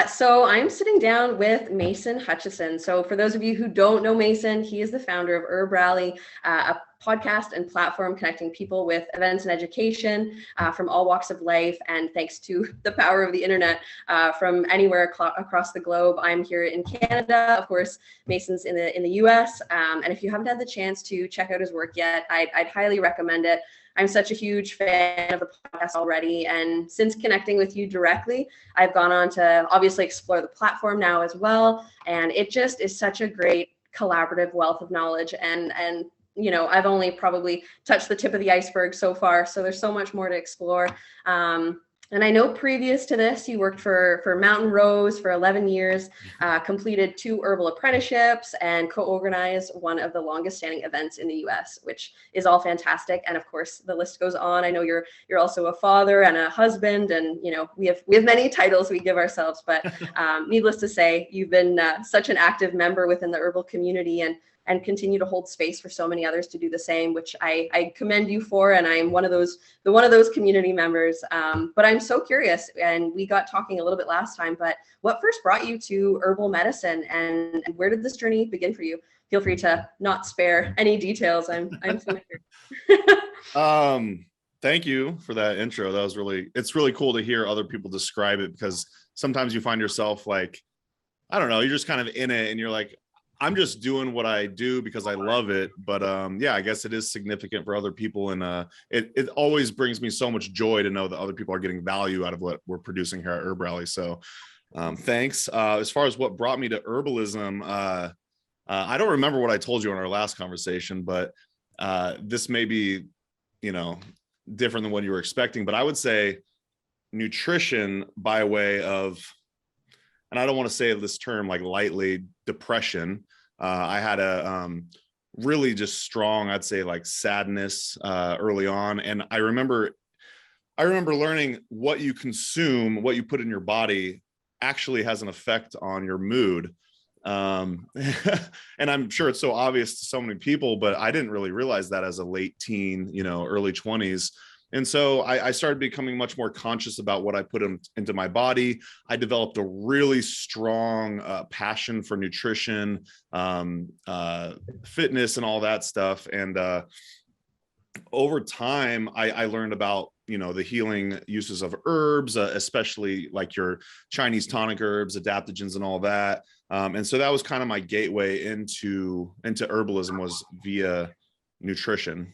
So I'm sitting down with Mason Hutchison. So for those of you who don't know Mason, he is the founder of HerbRally, a podcast and platform connecting people with events and education from all walks of life. And thanks to the power of the internet from anywhere across the globe. I'm here in Canada. Of course, Mason's in the US. And if you haven't had the chance to check out his work yet, I'd highly recommend it. I'm such a huge fan of the podcast already. And since connecting with you directly, I've gone on to obviously explore the platform now as well. And it just is such a great collaborative wealth of knowledge. And you know, I've only probably touched the tip of the iceberg so far. So there's so much more to explore. And I know previous to this, you worked for Mountain Rose for 11 years, completed 2 herbal apprenticeships, and co-organized one of the longest standing events in the US, which is all fantastic. And of course, the list goes on. I know you're also a father and a husband, and you know we have many titles we give ourselves. But needless to say, you've been such an active member within the herbal community, and continue to hold space for so many others to do the same, which I commend you for. And I'm one of those community members. But I'm so curious, and we got talking a little bit last time, but what first brought you to herbal medicine, and where did this journey begin for you? Feel free to not spare any details. I'm so curious. Thank you for that intro. It's really cool to hear other people describe it, because sometimes you find yourself like, I don't know, you're just kind of in it and you're like, I'm just doing what I do because I love it. But yeah, I guess it is significant for other people. And it always brings me so much joy to know that other people are getting value out of what we're producing here at HerbRally. So thanks. As far as what brought me to herbalism, I don't remember what I told you in our last conversation, but this may be, you know, different than what you were expecting. But I would say nutrition by way of, and I don't want to say this term like lightly, depression. I had a really just strong, I'd say, like sadness early on. And I remember learning what you consume, what you put in your body actually has an effect on your mood. And I'm sure it's so obvious to so many people, but I didn't really realize that as a late teen, you know, early 20s. And so I started becoming much more conscious about what I put into my body. I developed a really strong passion for nutrition, fitness, and all that stuff. And over time, I learned about, you know, the healing uses of herbs, especially like your Chinese tonic herbs, adaptogens, and all that. And so that was kind of my gateway into herbalism, was via nutrition.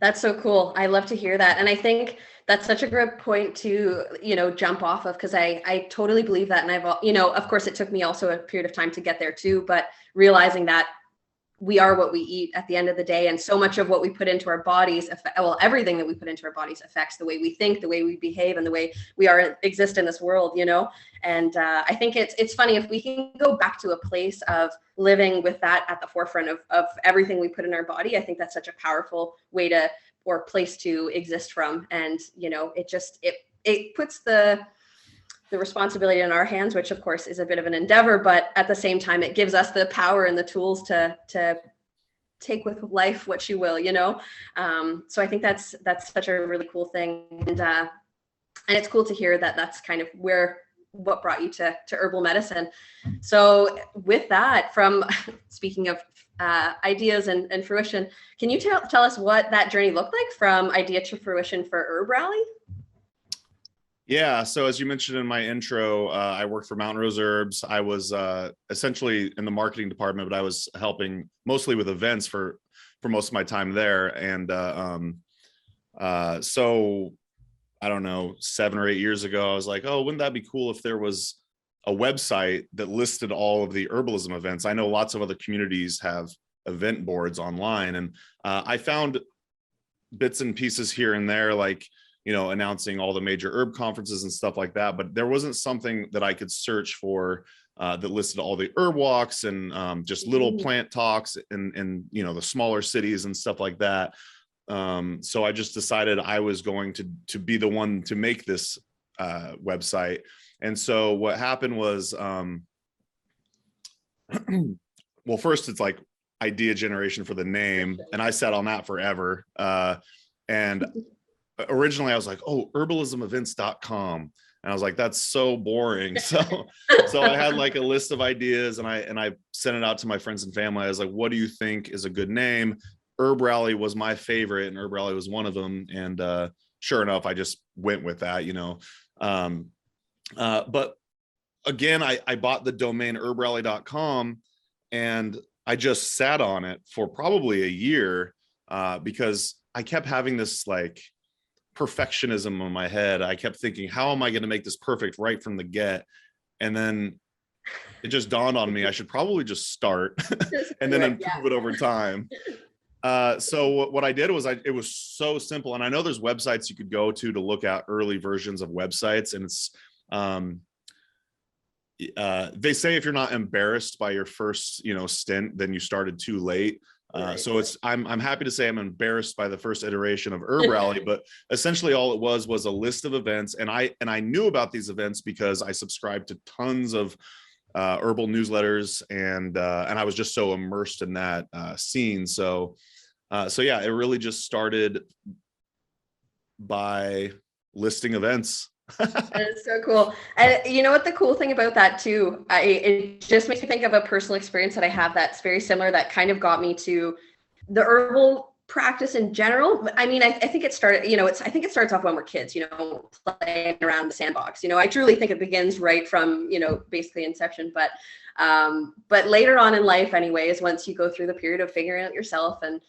That's so cool. I love to hear that. And I think that's such a great point to, you know, jump off of, because I totally believe that. And I've, you know, of course, it took me also a period of time to get there too, but realizing that we are what we eat at the end of the day. And so much of what we put into our bodies, well, everything that we put into our bodies affects the way we think, the way we behave, and the way we exist in this world, you know? And I think it's funny if we can go back to a place of living with that at the forefront of everything we put in our body. I think that's such a powerful way to, or place to exist from. And, you know, it puts the responsibility in our hands, which of course is a bit of an endeavor, but at the same time, it gives us the power and the tools to take with life what you will, you know? So I think that's such a really cool thing. And it's cool to hear that that's kind of what brought you to herbal medicine. So with that, from speaking of ideas and fruition, can you tell us what that journey looked like from idea to fruition for HerbRally? Yeah. So as you mentioned in my intro, I worked for Mountain Rose Herbs. I was essentially in the marketing department, but I was helping mostly with events for most of my time there. And so I don't know, 7 or 8 years ago, I was like, oh, wouldn't that be cool if there was a website that listed all of the herbalism events? I know lots of other communities have event boards online, and I found bits and pieces here and there, like, you know, announcing all the major herb conferences and stuff like that. But there wasn't something that I could search for that listed all the herb walks and just little plant talks and, you know, the smaller cities and stuff like that. So I just decided I was going to be the one to make this website. And so what happened was, well, first it's like idea generation for the name. And I sat on that forever. And originally I was like, oh, herbalismevents.com. And I was like, that's so boring. So I had like a list of ideas, and I sent it out to my friends and family. I was like, what do you think is a good name? HerbRally was my favorite, and HerbRally was one of them. And sure enough, I just went with that, but again, I bought the domain herbrally.com, and I just sat on it for probably a year because I kept having this like perfectionism in my head. I kept thinking, how am I going to make this perfect right from the get? And then it just dawned on me, I should probably just start and then improve it over time. So what I did was it was so simple. And I know there's websites you could go to look at early versions of websites. And it's, they say if you're not embarrassed by your first, stint, then you started too late. So I'm happy to say I'm embarrassed by the first iteration of HerbRally, but essentially all it was a list of events. And I knew about these events because I subscribed to tons of herbal newsletters, and I was just so immersed in that scene. So yeah, it really just started by listing events. That is so cool. And you know what the cool thing about that too, it just makes me think of a personal experience that I have that's very similar, that kind of got me to the herbal practice in general. I mean, I think it started, I think it starts off when we're kids, playing around the sandbox. I truly think it begins right from, basically inception, but later on in life anyways, once you go through the period of figuring out yourself and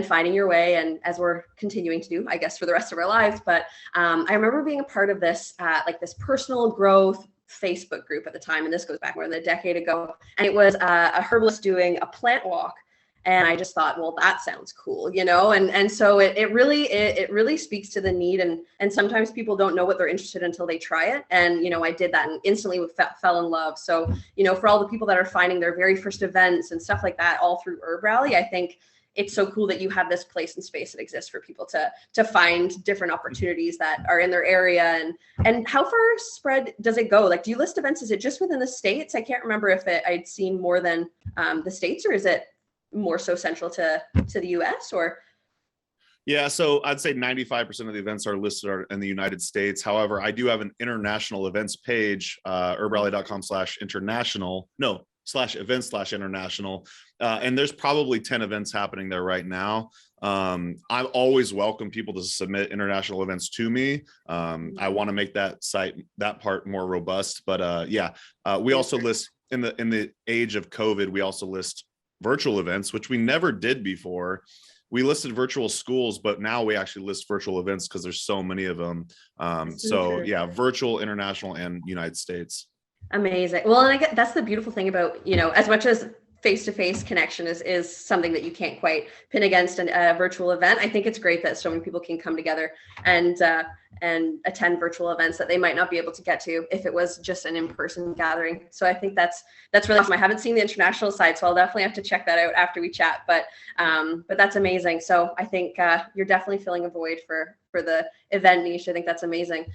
finding your way, and as we're continuing to do, I guess, for the rest of our lives. But I remember being a part of this, like this personal growth Facebook group at the time, and this goes back more than a decade ago. And it was a herbalist doing a plant walk. And I just thought, well, that sounds cool, and so it really speaks to the need. And sometimes people don't know what they're interested in until they try it. And, I did that and instantly fell in love. So, for all the people that are finding their very first events and stuff like that, all through HerbRally, I think it's so cool that you have this place and space that exists for people to find different opportunities that are in their area. And how far spread does it go? Like, do you list events? Is it just within the States? I can't remember if I'd seen more than the States, or is it more so central to the US, or? Yeah, so I'd say 95% of the events are listed in the United States. However, I do have an international events page, herbrally.com/international. No, /events/international. And there's probably 10 events happening there right now. I always welcome people to submit international events to me. I want to make that part more robust. But we also list in the age of COVID, we also list virtual events, which we never did before. We listed virtual schools, but now we actually list virtual events because there's so many of them. So yeah, virtual, international, and United States. Amazing. Well, and I get that's the beautiful thing about, as much as face-to-face connection is something that you can't quite pin against a virtual event. I think it's great that so many people can come together and attend virtual events that they might not be able to get to if it was just an in-person gathering. So I think that's really awesome. I haven't seen the international side, so I'll definitely have to check that out after we chat. But that's amazing. So I think you're definitely filling a void for the event niche. I think that's amazing.